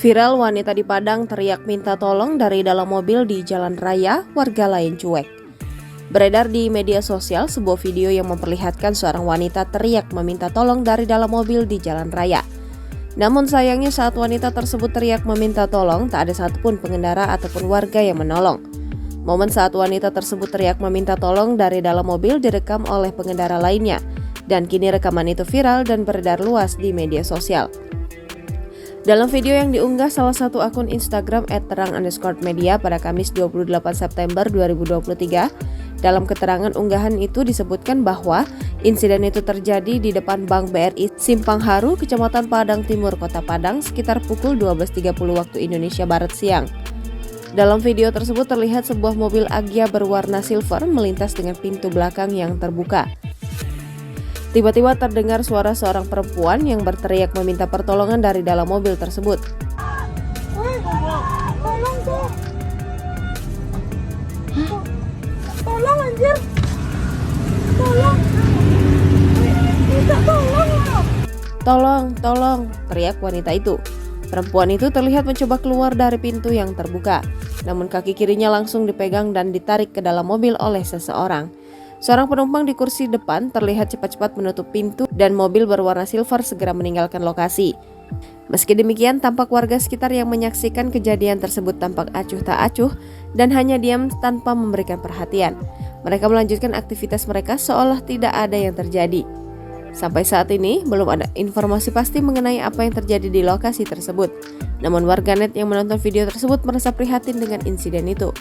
Viral wanita di Padang teriak minta tolong dari dalam mobil di jalan raya, warga lain cuek. Beredar di media sosial sebuah video yang memperlihatkan seorang wanita teriak meminta tolong dari dalam mobil di jalan raya. Namun sayangnya saat wanita tersebut teriak meminta tolong, tak ada satupun pengendara ataupun warga yang menolong. Momen saat wanita tersebut teriak meminta tolong dari dalam mobil direkam oleh pengendara lainnya, dan kini rekaman itu viral dan beredar luas di media sosial. Dalam video yang diunggah salah satu akun Instagram @terang_media pada Kamis 28 September 2023, dalam keterangan unggahan itu disebutkan bahwa insiden itu terjadi di depan Bank BRI Simpang Haru, Kecamatan Padang Timur, Kota Padang sekitar pukul 12.30 waktu Indonesia Barat siang. Dalam video tersebut terlihat sebuah mobil Agya berwarna silver melintas dengan pintu belakang yang terbuka. Tiba-tiba terdengar suara seorang perempuan yang berteriak meminta pertolongan dari dalam mobil tersebut. Tolong tuh. Tolong anjir. Tolong. Minta tolong lah. Tolong, teriak wanita itu. Perempuan itu terlihat mencoba keluar dari pintu yang terbuka, namun kaki kirinya langsung dipegang dan ditarik ke dalam mobil oleh seseorang. Seorang penumpang di kursi depan terlihat cepat-cepat menutup pintu dan mobil berwarna silver segera meninggalkan lokasi. Meski demikian, tampak warga sekitar yang menyaksikan kejadian tersebut tampak acuh tak acuh dan hanya diam tanpa memberikan perhatian. Mereka melanjutkan aktivitas mereka seolah tidak ada yang terjadi. Sampai saat ini, belum ada informasi pasti mengenai apa yang terjadi di lokasi tersebut. Namun warganet yang menonton video tersebut merasa prihatin dengan insiden itu.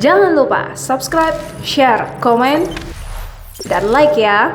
Jangan lupa subscribe, share, komen, dan like ya.